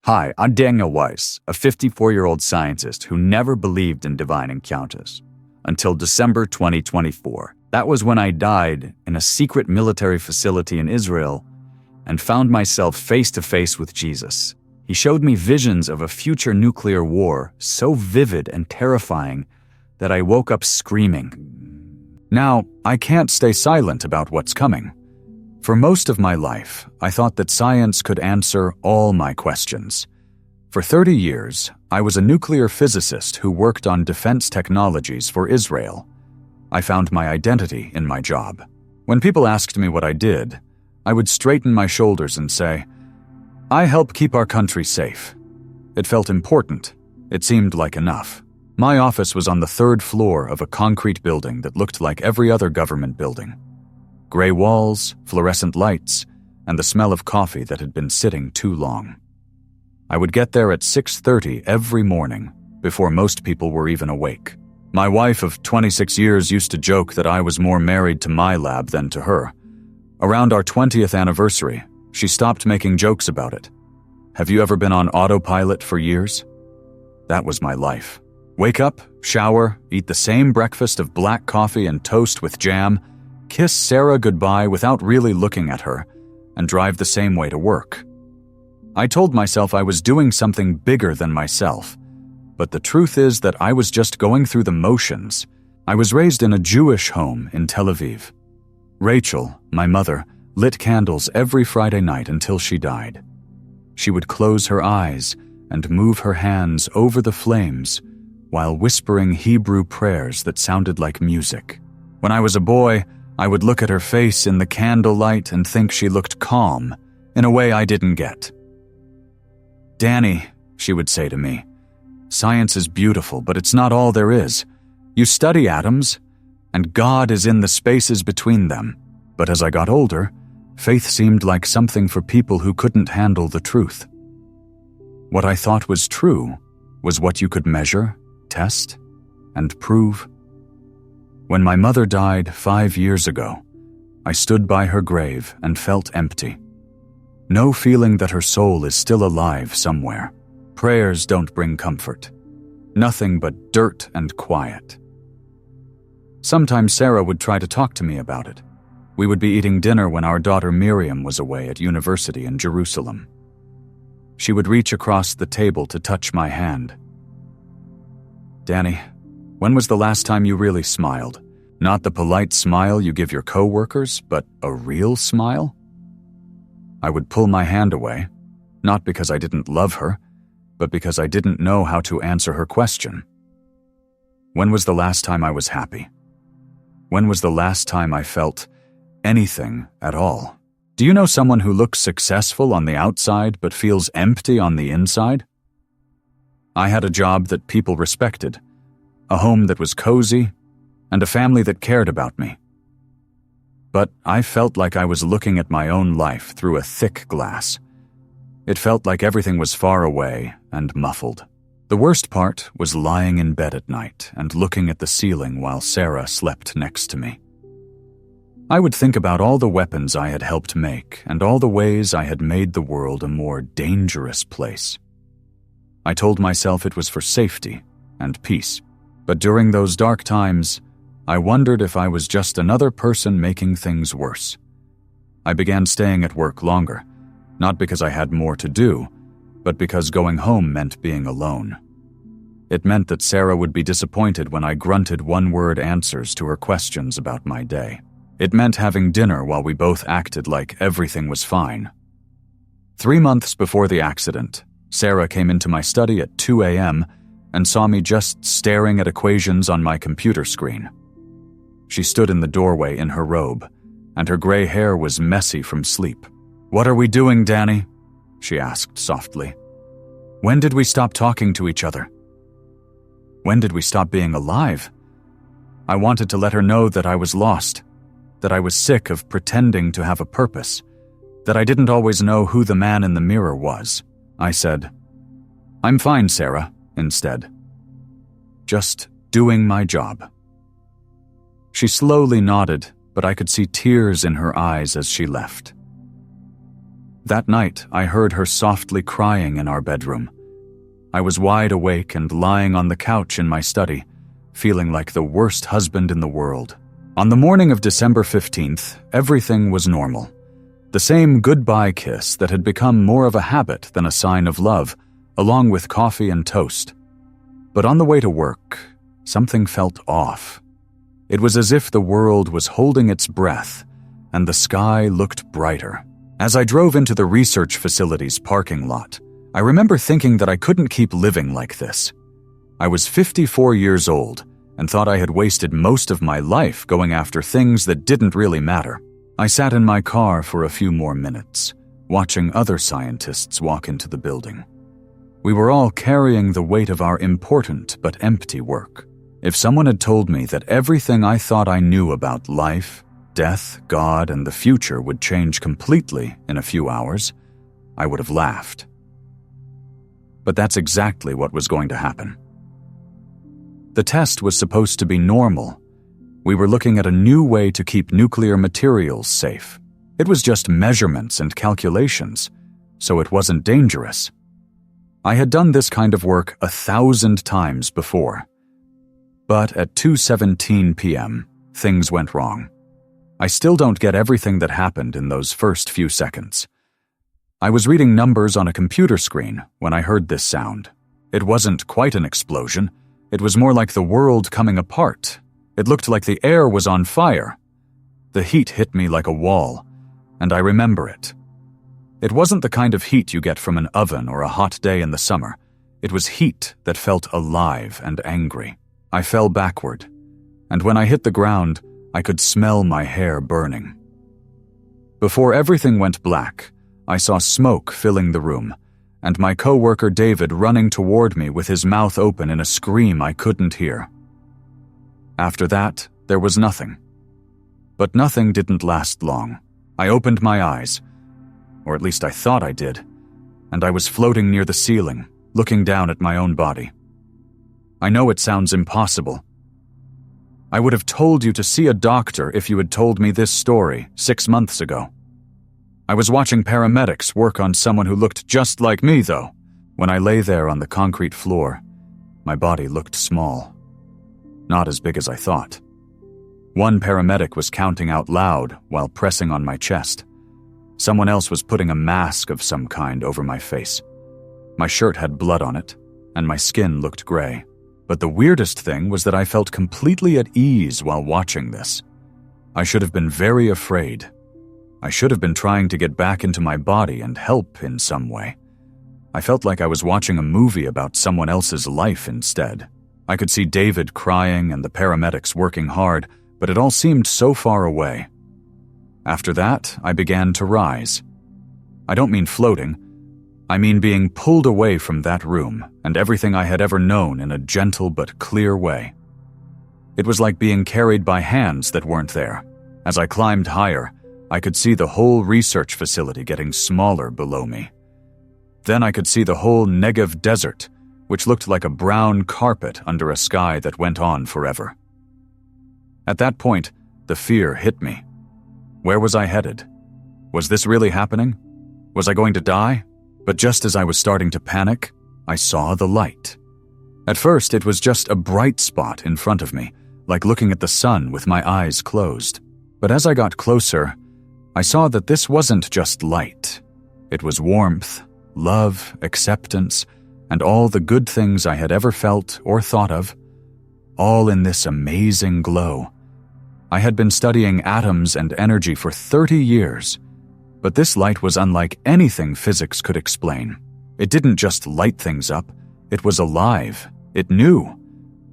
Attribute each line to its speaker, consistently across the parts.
Speaker 1: Hi, I'm Daniel Weiss, a 54-year-old scientist who never believed in divine encounters. Until December 2024. That was when I died in a secret military facility in Israel and found myself face to face with Jesus. He showed me visions of a future nuclear war so vivid and terrifying that I woke up screaming. Now, I can't stay silent about what's coming. For most of my life, I thought that science could answer all my questions. For 30 years, I was a nuclear physicist who worked on defense technologies for Israel. I found my identity in my job. When people asked me what I did, I would straighten my shoulders and say, I help keep our country safe. It felt important. It seemed like enough. My office was on the 3rd floor of a concrete building that looked like every other government building. Gray walls, fluorescent lights, and the smell of coffee that had been sitting too long. I would get there at 6:30 every morning, before most people were even awake. My wife of 26 years used to joke that I was more married to my lab than to her. Around our 20th anniversary, she stopped making jokes about it. Have you ever been on autopilot for years? That was my life. Wake up, shower, eat the same breakfast of black coffee and toast with jam, kiss Sarah goodbye without really looking at her, and drive the same way to work. I told myself I was doing something bigger than myself, but the truth is that I was just going through the motions. I was raised in a Jewish home in Tel Aviv. Rachel, my mother, lit candles every Friday night until she died. She would close her eyes and move her hands over the flames while whispering Hebrew prayers that sounded like music. When I was a boy, I would look at her face in the candlelight and think she looked calm, in a way I didn't get. Danny, she would say to me, science is beautiful, but it's not all there is. You study atoms, and God is in the spaces between them. But as I got older, faith seemed like something for people who couldn't handle the truth. What I thought was true was what you could measure, test, and prove. When my mother died 5 years ago, I stood by her grave and felt empty. No feeling that her soul is still alive somewhere. Prayers don't bring comfort. Nothing but dirt and quiet. Sometimes Sarah would try to talk to me about it. We would be eating dinner when our daughter Miriam was away at university in Jerusalem. She would reach across the table to touch my hand. Danny, when was the last time you really smiled? Not the polite smile you give your coworkers, but a real smile? I would pull my hand away, not because I didn't love her, but because I didn't know how to answer her question. When was the last time I was happy? When was the last time I felt anything at all? Do you know someone who looks successful on the outside but feels empty on the inside? I had a job that people respected, a home that was cozy, and a family that cared about me. But I felt like I was looking at my own life through a thick glass. It felt like everything was far away and muffled. The worst part was lying in bed at night and looking at the ceiling while Sarah slept next to me. I would think about all the weapons I had helped make and all the ways I had made the world a more dangerous place. I told myself it was for safety and peace, but during those dark times, I wondered if I was just another person making things worse. I began staying at work longer, not because I had more to do, but because going home meant being alone. It meant that Sarah would be disappointed when I grunted one-word answers to her questions about my day. It meant having dinner while we both acted like everything was fine. 3 months before the accident, Sarah came into my study at 2 a.m. and saw me just staring at equations on my computer screen. She stood in the doorway in her robe, and her gray hair was messy from sleep. "What are we doing, Danny?" she asked softly. "When did we stop talking to each other? When did we stop being alive?" I wanted to let her know that I was lost, that I was sick of pretending to have a purpose, that I didn't always know who the man in the mirror was. I said, "I'm fine, Sarah," instead. Just doing my job. She slowly nodded, but I could see tears in her eyes as she left. That night, I heard her softly crying in our bedroom. I was wide awake and lying on the couch in my study, feeling like the worst husband in the world. On the morning of December 15th, everything was normal. The same goodbye kiss that had become more of a habit than a sign of love, along with coffee and toast. But on the way to work, something felt off. It was as if the world was holding its breath, and the sky looked brighter. As I drove into the research facility's parking lot, I remember thinking that I couldn't keep living like this. I was 54 years old and thought I had wasted most of my life going after things that didn't really matter. I sat in my car for a few more minutes, watching other scientists walk into the building. We were all carrying the weight of our important but empty work. If someone had told me that everything I thought I knew about life, death, God, and the future would change completely in a few hours, I would have laughed. But that's exactly what was going to happen. The test was supposed to be normal. We were looking at a new way to keep nuclear materials safe. It was just measurements and calculations, so it wasn't dangerous. I had done this kind of work 1,000 times before. But at 2:17 p.m., things went wrong. I still don't get everything that happened in those first few seconds. I was reading numbers on a computer screen when I heard this sound. It wasn't quite an explosion. It was more like the world coming apart. It looked like the air was on fire. The heat hit me like a wall, and I remember it. It wasn't the kind of heat you get from an oven or a hot day in the summer. It was heat that felt alive and angry. I fell backward, and when I hit the ground, I could smell my hair burning. Before everything went black, I saw smoke filling the room, and my coworker David running toward me with his mouth open in a scream I couldn't hear. After that, there was nothing. But nothing didn't last long. I opened my eyes, or at least I thought I did, and I was floating near the ceiling, looking down at my own body. I know it sounds impossible. I would have told you to see a doctor if you had told me this story 6 months ago. I was watching paramedics work on someone who looked just like me, though. When I lay there on the concrete floor, my body looked small. Not as big as I thought. One paramedic was counting out loud while pressing on my chest. Someone else was putting a mask of some kind over my face. My shirt had blood on it, and my skin looked gray. But the weirdest thing was that I felt completely at ease while watching this. I should have been very afraid. I should have been trying to get back into my body and help in some way. I felt like I was watching a movie about someone else's life instead. I could see David crying and the paramedics working hard, but it all seemed so far away. After that, I began to rise. I don't mean floating. I mean being pulled away from that room and everything I had ever known in a gentle but clear way. It was like being carried by hands that weren't there. As I climbed higher, I could see the whole research facility getting smaller below me. Then I could see the whole Negev desert, which looked like a brown carpet under a sky that went on forever. At that point, the fear hit me. Where was I headed? Was this really happening? Was I going to die? But just as I was starting to panic, I saw the light. At first, it was just a bright spot in front of me, like looking at the sun with my eyes closed. But as I got closer, I saw that this wasn't just light. It was warmth, love, acceptance, and all the good things I had ever felt or thought of, all in this amazing glow. I had been studying atoms and energy for 30 years, but this light was unlike anything physics could explain. It didn't just light things up, it was alive, it knew,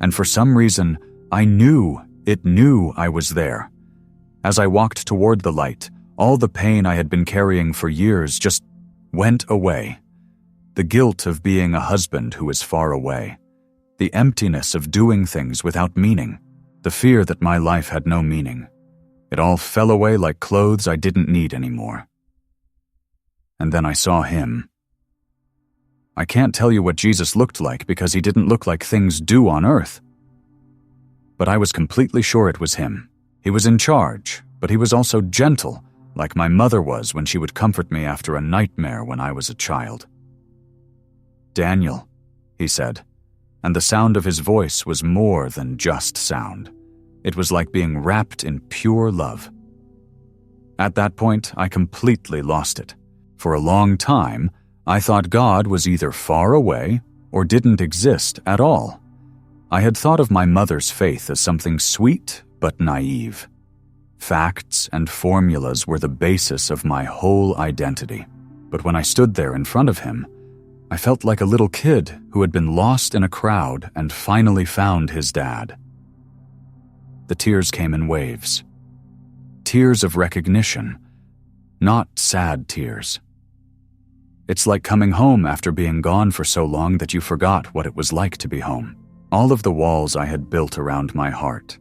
Speaker 1: and for some reason, I knew it knew I was there. As I walked toward the light, all the pain I had been carrying for years just went away. The guilt of being a husband who is far away. The emptiness of doing things without meaning. The fear that my life had no meaning. It all fell away like clothes I didn't need anymore. And then I saw him. I can't tell you what Jesus looked like because he didn't look like things do on earth. But I was completely sure it was him. He was in charge, but he was also gentle, like my mother was when she would comfort me after a nightmare when I was a child. "Daniel," he said, and the sound of his voice was more than just sound. It was like being wrapped in pure love. At that point, I completely lost it. For a long time, I thought God was either far away or didn't exist at all. I had thought of my mother's faith as something sweet but naive. Facts and formulas were the basis of my whole identity. But when I stood there in front of him, I felt like a little kid who had been lost in a crowd and finally found his dad. The tears came in waves. Tears of recognition, not sad tears. It's like coming home after being gone for so long that you forgot what it was like to be home. All of the walls I had built around my heart,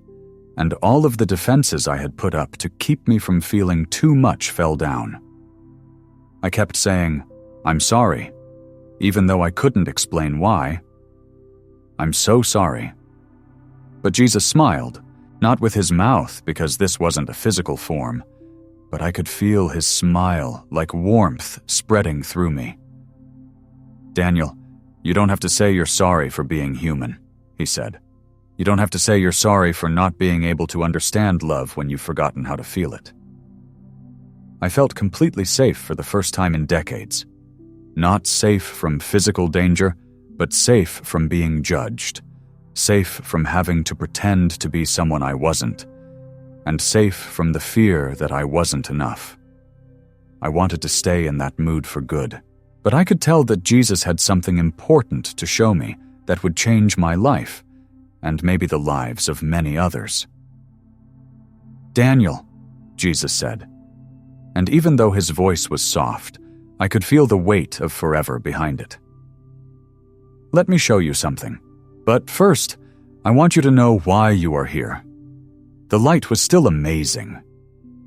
Speaker 1: and all of the defenses I had put up to keep me from feeling too much fell down. I kept saying, "I'm sorry," even though I couldn't explain why. "I'm so sorry." But Jesus smiled, not with his mouth because this wasn't a physical form, but I could feel his smile like warmth spreading through me. "Daniel, you don't have to say you're sorry for being human," he said. "You don't have to say you're sorry for not being able to understand love when you've forgotten how to feel it." I felt completely safe for the first time in decades. Not safe from physical danger, but safe from being judged. Safe from having to pretend to be someone I wasn't. And safe from the fear that I wasn't enough. I wanted to stay in that mood for good. But I could tell that Jesus had something important to show me that would change my life, and maybe the lives of many others. "Daniel," Jesus said. And even though his voice was soft, I could feel the weight of forever behind it. "Let me show you something. But first, I want you to know why you are here." The light was still amazing,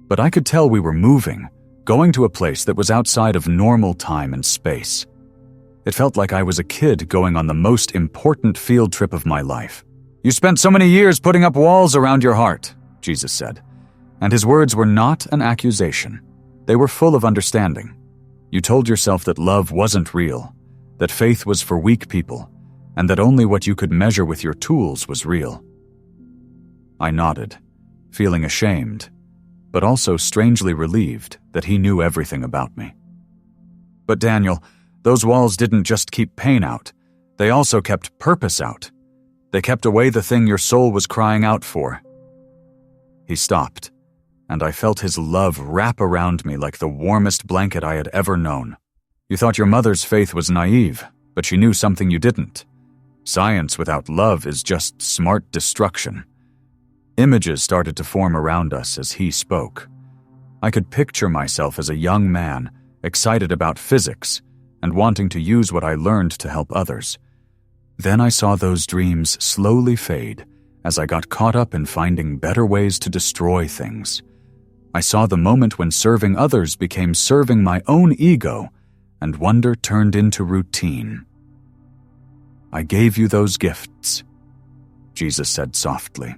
Speaker 1: but I could tell we were moving, going to a place that was outside of normal time and space. It felt like I was a kid going on the most important field trip of my life. "You spent so many years putting up walls around your heart," Jesus said, and his words were not an accusation. They were full of understanding. "You told yourself that love wasn't real, that faith was for weak people, and that only what you could measure with your tools was real." I nodded, feeling ashamed, but also strangely relieved that he knew everything about me. "But Daniel, those walls didn't just keep pain out, they also kept purpose out. They kept away the thing your soul was crying out for." He stopped, and I felt his love wrap around me like the warmest blanket I had ever known. "You thought your mother's faith was naive, but she knew something you didn't. Science without love is just smart destruction." Images started to form around us as he spoke. I could picture myself as a young man, excited about physics, and wanting to use what I learned to help others. Then I saw those dreams slowly fade as I got caught up in finding better ways to destroy things. I saw the moment when serving others became serving my own ego, and wonder turned into routine. "I gave you those gifts," Jesus said softly.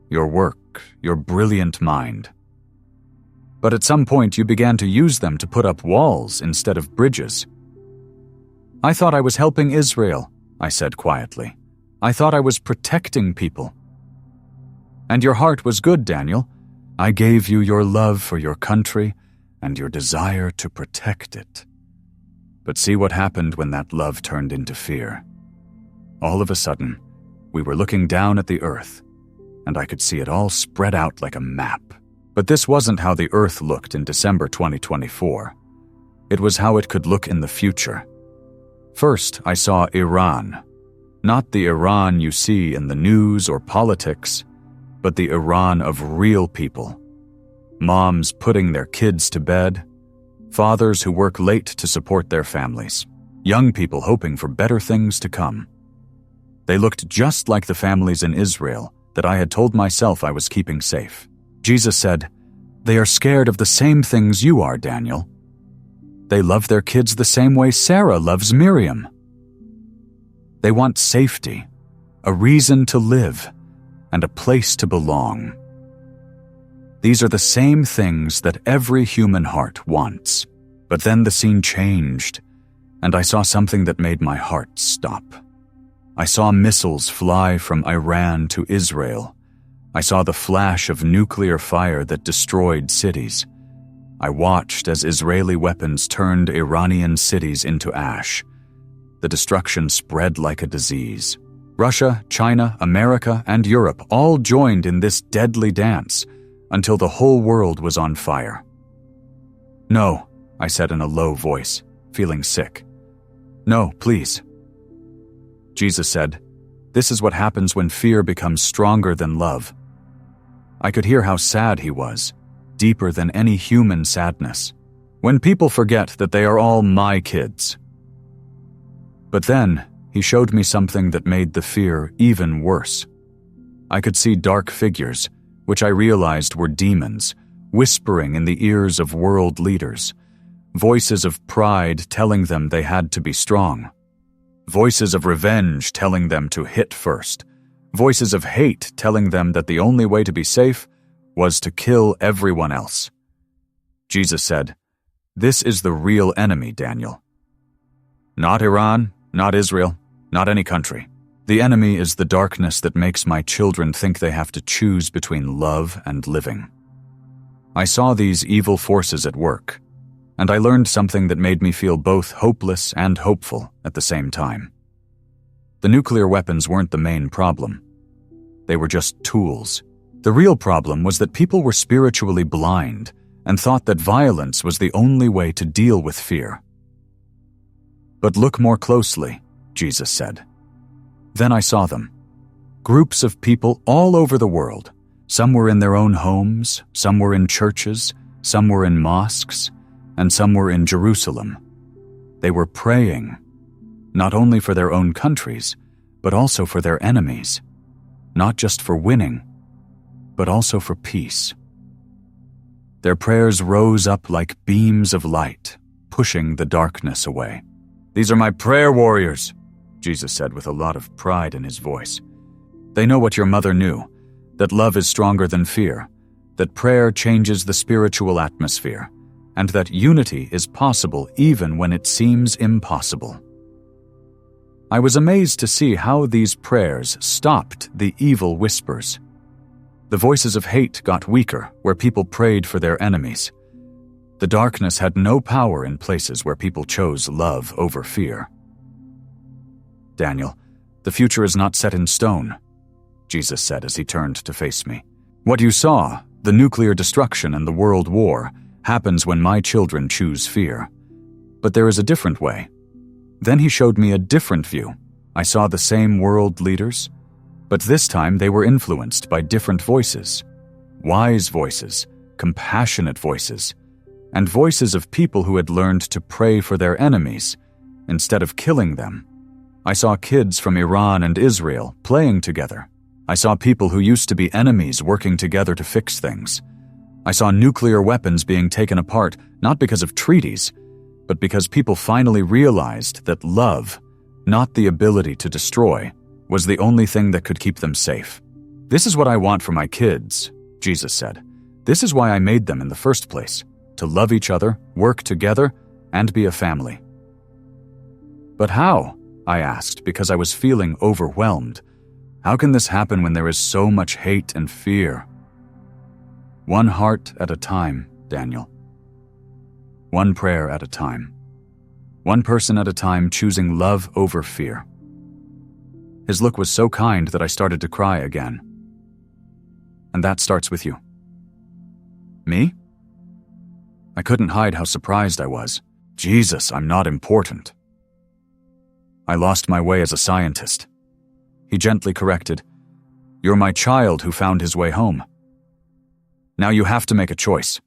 Speaker 1: "Your work, your brilliant mind. But at some point you began to use them to put up walls instead of bridges." "I thought I was helping Israel," I said quietly. "I thought I was protecting people." "And your heart was good, Daniel. I gave you your love for your country and your desire to protect it. But see what happened when that love turned into fear. All of a sudden, we were looking down at the earth, and I could see it all spread out like a map. But this wasn't how the earth looked in December 2024. It was how it could look in the future. First, I saw Iran. Not the Iran you see in the news or politics, but the Iran of real people. Moms putting their kids to bed, fathers who work late to support their families, young people hoping for better things to come. They looked just like the families in Israel that I had told myself I was keeping safe. Jesus said, "They are scared of the same things you are, Daniel. They love their kids the same way Sarah loves Miriam. They want safety, a reason to live, and a place to belong. These are the same things that every human heart wants. But then the scene changed, and I saw something that made my heart stop. I saw missiles fly from Iran to Israel. I saw the flash of nuclear fire that destroyed cities. I watched as Israeli weapons turned Iranian cities into ash. The destruction spread like a disease. Russia, China, America, and Europe all joined in this deadly dance until the whole world was on fire. "No," I said in a low voice, feeling sick. "No, please." Jesus said, "This is what happens when fear becomes stronger than love." I could hear how sad he was, deeper than any human sadness, when people forget that they are all my kids. But then, he showed me something that made the fear even worse. I could see dark figures, which I realized were demons, whispering in the ears of world leaders, voices of pride telling them they had to be strong, voices of revenge telling them to hit first, voices of hate telling them that the only way to be safe was to kill everyone else. Jesus said, "This is the real enemy, Daniel. Not Iran, not Israel, not any country. The enemy is the darkness that makes my children think they have to choose between love and living." I saw these evil forces at work, and I learned something that made me feel both hopeless and hopeful at the same time. The nuclear weapons weren't the main problem. They were just tools. The real problem was that people were spiritually blind and thought that violence was the only way to deal with fear. "But look more closely," Jesus said. Then I saw them. Groups of people all over the world. Some were in their own homes, some were in churches, some were in mosques, and some were in Jerusalem. They were praying, not only for their own countries, but also for their enemies. Not just for winning, but also for peace. Their prayers rose up like beams of light, pushing the darkness away. "These are my prayer warriors," Jesus said with a lot of pride in his voice. "They know what your mother knew, that love is stronger than fear, that prayer changes the spiritual atmosphere, and that unity is possible even when it seems impossible." I was amazed to see how these prayers stopped the evil whispers. The voices of hate got weaker where people prayed for their enemies. The darkness had no power in places where people chose love over fear. "Daniel, the future is not set in stone," Jesus said as he turned to face me. "What you saw, the nuclear destruction and the world war, happens when my children choose fear. But there is a different way." Then he showed me a different view. I saw the same world leaders, but this time they were influenced by different voices. Wise voices, compassionate voices, and voices of people who had learned to pray for their enemies instead of killing them. I saw kids from Iran and Israel playing together. I saw people who used to be enemies working together to fix things. I saw nuclear weapons being taken apart not because of treaties, but because people finally realized that love, not the ability to destroy, was the only thing that could keep them safe. "This is what I want for my kids," Jesus said. "This is why I made them in the first place, to love each other, work together, and be a family." "But how?" I asked, because I was feeling overwhelmed. "How can this happen when there is so much hate and fear?" "One heart at a time, Daniel. One prayer at a time. One person at a time choosing love over fear." His look was so kind that I started to cry again. "And that starts with you." "Me?" I couldn't hide how surprised I was. "Jesus, I'm not important." I lost my way as a scientist. He gently corrected, "You're my child who found his way home. Now you have to make a choice."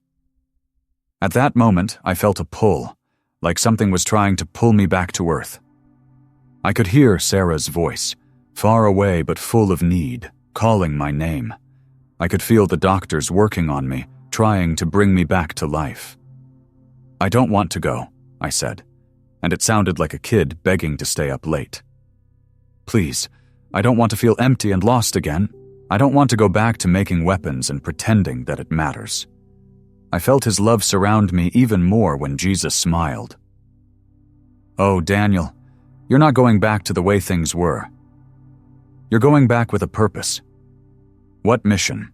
Speaker 1: At that moment, I felt a pull, like something was trying to pull me back to earth. I could hear Sarah's voice, far away but full of need, calling my name. I could feel the doctors working on me, trying to bring me back to life. "I don't want to go," I said, and it sounded like a kid begging to stay up late. "Please, I don't want to feel empty and lost again." I don't want to go back to making weapons and pretending that it matters. I felt his love surround me even more when Jesus smiled. Oh, Daniel, you're not going back to the way things were. You're going back with a purpose. What mission?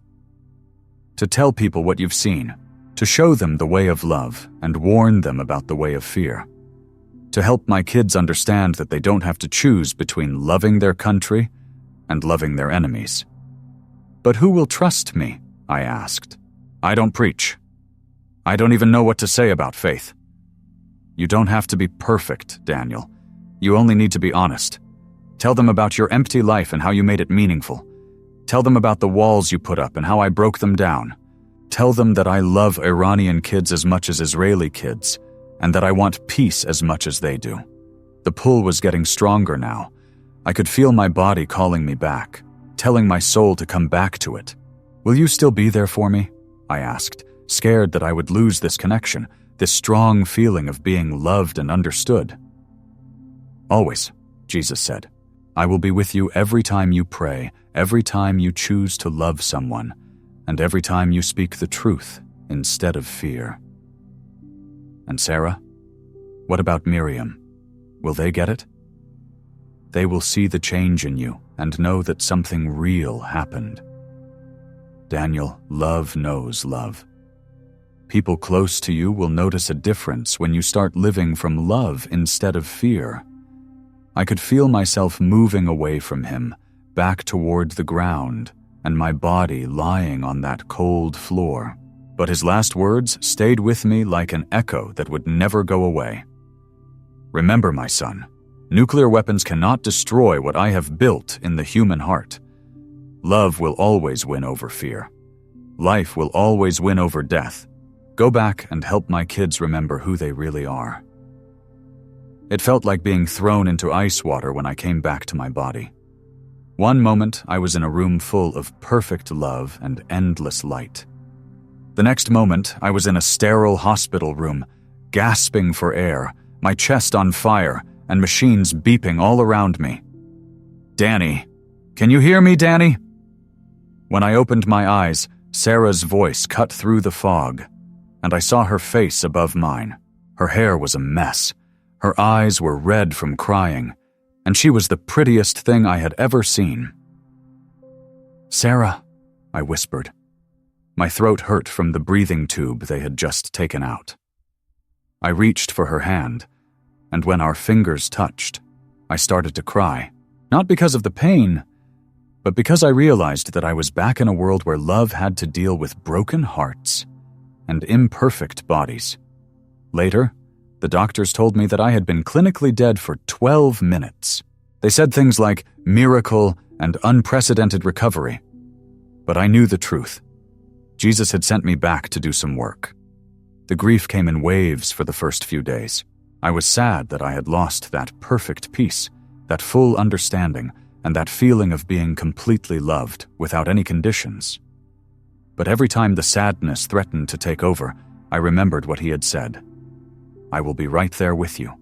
Speaker 1: To tell people what you've seen, to show them the way of love and warn them about the way of fear. To help my kids understand that they don't have to choose between loving their country and loving their enemies. But who will trust me? I asked. I don't preach. I don't even know what to say about faith. You don't have to be perfect, Daniel. You only need to be honest. Tell them about your empty life and how you made it meaningful. Tell them about the walls you put up and how I broke them down. Tell them that I love Iranian kids as much as Israeli kids, and that I want peace as much as they do. The pull was getting stronger now. I could feel my body calling me back, telling my soul to come back to it. Will you still be there for me? I asked, scared that I would lose this connection, this strong feeling of being loved and understood. Always, Jesus said. I will be with you every time you pray, every time you choose to love someone, and every time you speak the truth instead of fear. And Sarah? What about Miriam? Will they get it? They will see the change in you and know that something real happened. Daniel, love knows love. People close to you will notice a difference when you start living from love instead of fear. I could feel myself moving away from him, back toward the ground, and my body lying on that cold floor. But his last words stayed with me like an echo that would never go away. Remember, my son, nuclear weapons cannot destroy what I have built in the human heart. Love will always win over fear. Life will always win over death. Go back and help my kids remember who they really are. It felt like being thrown into ice water when I came back to my body. One moment, I was in a room full of perfect love and endless light. The next moment, I was in a sterile hospital room, gasping for air, my chest on fire, and machines beeping all around me. Danny, can you hear me, Danny? When I opened my eyes, Sarah's voice cut through the fog, and I saw her face above mine. Her hair was a mess. Her eyes were red from crying, and she was the prettiest thing I had ever seen. Sarah, I whispered. My throat hurt from the breathing tube they had just taken out. I reached for her hand, and when our fingers touched, I started to cry, not because of the pain, but because I realized that I was back in a world where love had to deal with broken hearts and imperfect bodies. Later, the doctors told me that I had been clinically dead for 12 minutes. They said things like miracle and unprecedented recovery. But I knew the truth. Jesus had sent me back to do some work. The grief came in waves for the first few days. I was sad that I had lost that perfect peace, that full understanding, and that feeling of being completely loved without any conditions. But every time the sadness threatened to take over, I remembered what he had said. I will be right there with you.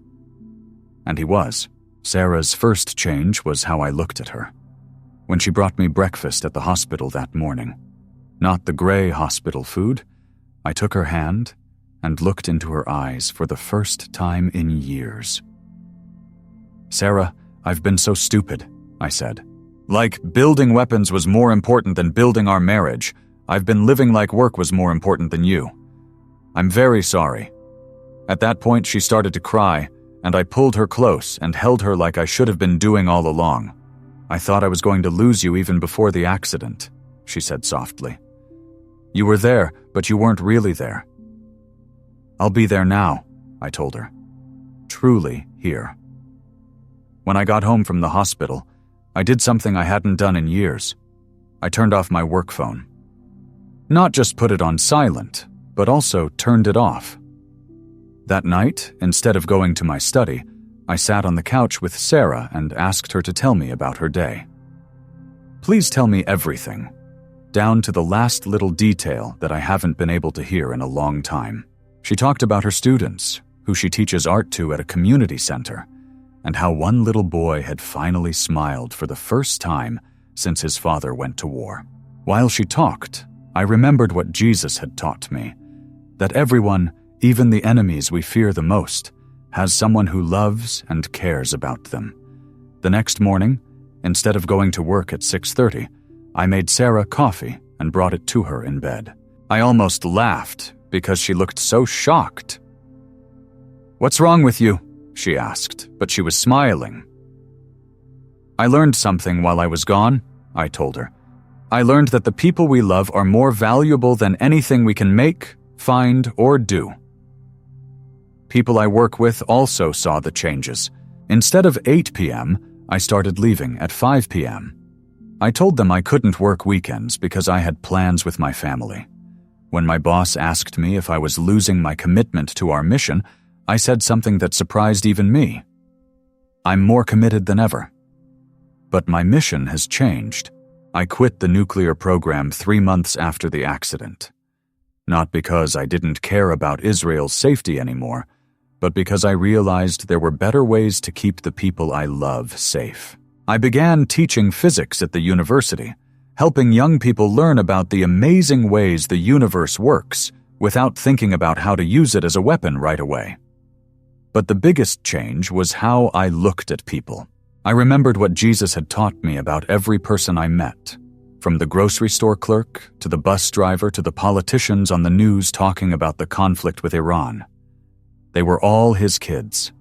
Speaker 1: And he was. Sarah's first change was how I looked at her. When she brought me breakfast at the hospital that morning, not the gray hospital food, I took her hand and looked into her eyes for the first time in years. Sarah, I've been so stupid, I said. Like building weapons was more important than building our marriage, I've been living like work was more important than you. I'm very sorry. At that point, she started to cry, and I pulled her close and held her like I should have been doing all along. I thought I was going to lose you even before the accident, she said softly. You were there, but you weren't really there. I'll be there now, I told her. Truly here. When I got home from the hospital, I did something I hadn't done in years. I turned off my work phone. Not just put it on silent, but also turned it off. That night, instead of going to my study, I sat on the couch with Sarah and asked her to tell me about her day. Please tell me everything, down to the last little detail that I haven't been able to hear in a long time. She talked about her students, who she teaches art to at a community center, and how one little boy had finally smiled for the first time since his father went to war. While she talked, I remembered what Jesus had taught me, that everyone, even the enemies we fear the most, has someone who loves and cares about them. The next morning, instead of going to work at 6:30, I made Sarah coffee and brought it to her in bed. I almost laughed because she looked so shocked. "What's wrong with you?" she asked, but she was smiling. "I learned something while I was gone," I told her. "I learned that the people we love are more valuable than anything we can make, find, or do." People I work with also saw the changes. Instead of 8 p.m., I started leaving at 5 p.m. I told them I couldn't work weekends because I had plans with my family. When my boss asked me if I was losing my commitment to our mission, I said something that surprised even me. I'm more committed than ever. But my mission has changed. I quit the nuclear program 3 months after the accident. Not because I didn't care about Israel's safety anymore, but because I realized there were better ways to keep the people I love safe. I began teaching physics at the university, helping young people learn about the amazing ways the universe works without thinking about how to use it as a weapon right away. But the biggest change was how I looked at people. I remembered what Jesus had taught me about every person I met, from the grocery store clerk to the bus driver to the politicians on the news talking about the conflict with Iran. They were all his kids.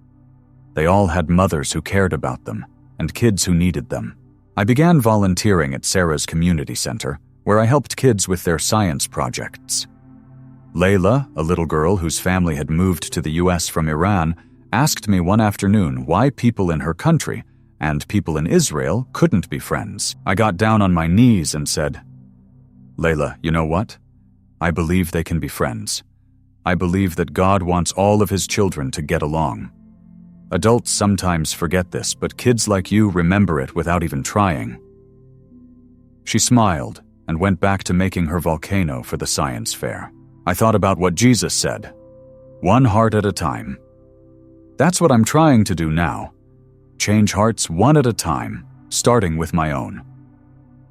Speaker 1: They all had mothers who cared about them and kids who needed them. I began volunteering at Sarah's community center, where I helped kids with their science projects. Layla, a little girl whose family had moved to the US from Iran, asked me one afternoon why people in her country and people in Israel couldn't be friends. I got down on my knees and said, "Layla, you know what? I believe they can be friends. I believe that God wants all of his children to get along. Adults sometimes forget this, but kids like you remember it without even trying." She smiled and went back to making her volcano for the science fair. I thought about what Jesus said, "One heart at a time." That's what I'm trying to do now. Change hearts one at a time, starting with my own.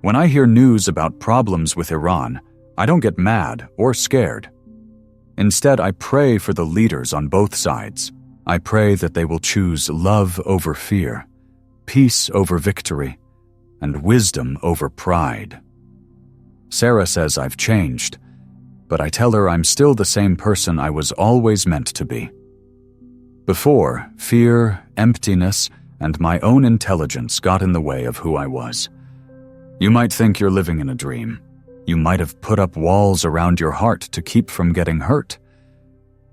Speaker 1: When I hear news about problems with Iran, I don't get mad or scared. Instead, I pray for the leaders on both sides. I pray that they will choose love over fear, peace over victory, and wisdom over pride. Sarah says I've changed, but I tell her I'm still the same person I was always meant to be. Before, fear, emptiness, and my own intelligence got in the way of who I was. You might think you're living in a dream. You might have put up walls around your heart to keep from getting hurt.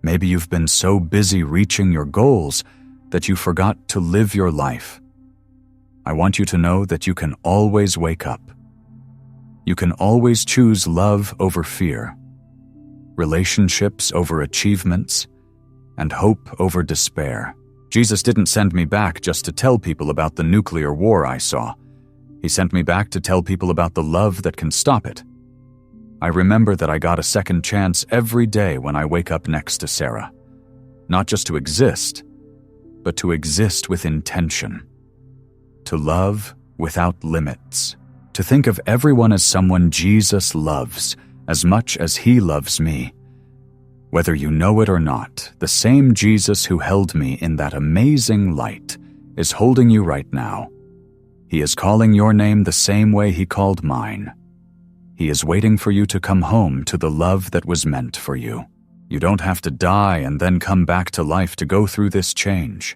Speaker 1: Maybe you've been so busy reaching your goals that you forgot to live your life. I want you to know that you can always wake up. You can always choose love over fear, relationships over achievements, and hope over despair. Jesus didn't send me back just to tell people about the nuclear war I saw. He sent me back to tell people about the love that can stop it. I remember that I got a second chance every day when I wake up next to Sarah. Not just to exist, but to exist with intention. To love without limits. To think of everyone as someone Jesus loves as much as he loves me. Whether you know it or not, the same Jesus who held me in that amazing light is holding you right now. He is calling your name the same way he called mine. He is waiting for you to come home to the love that was meant for you. You don't have to die and then come back to life to go through this change.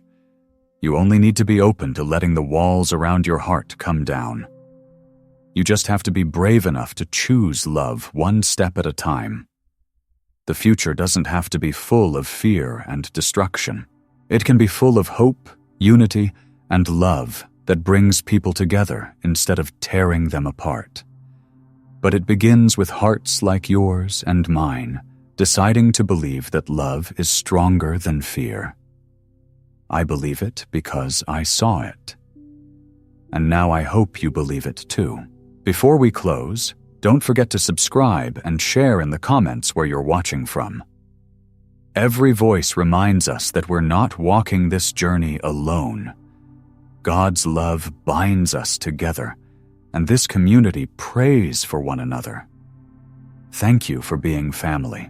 Speaker 1: You only need to be open to letting the walls around your heart come down. You just have to be brave enough to choose love one step at a time. The future doesn't have to be full of fear and destruction. It can be full of hope, unity, and love that brings people together instead of tearing them apart. But it begins with hearts like yours and mine, deciding to believe that love is stronger than fear. I believe it because I saw it. And now I hope you believe it too. Before we close, don't forget to subscribe and share in the comments where you're watching from. Every voice reminds us that we're not walking this journey alone. God's love binds us together, and this community prays for one another. Thank you for being family.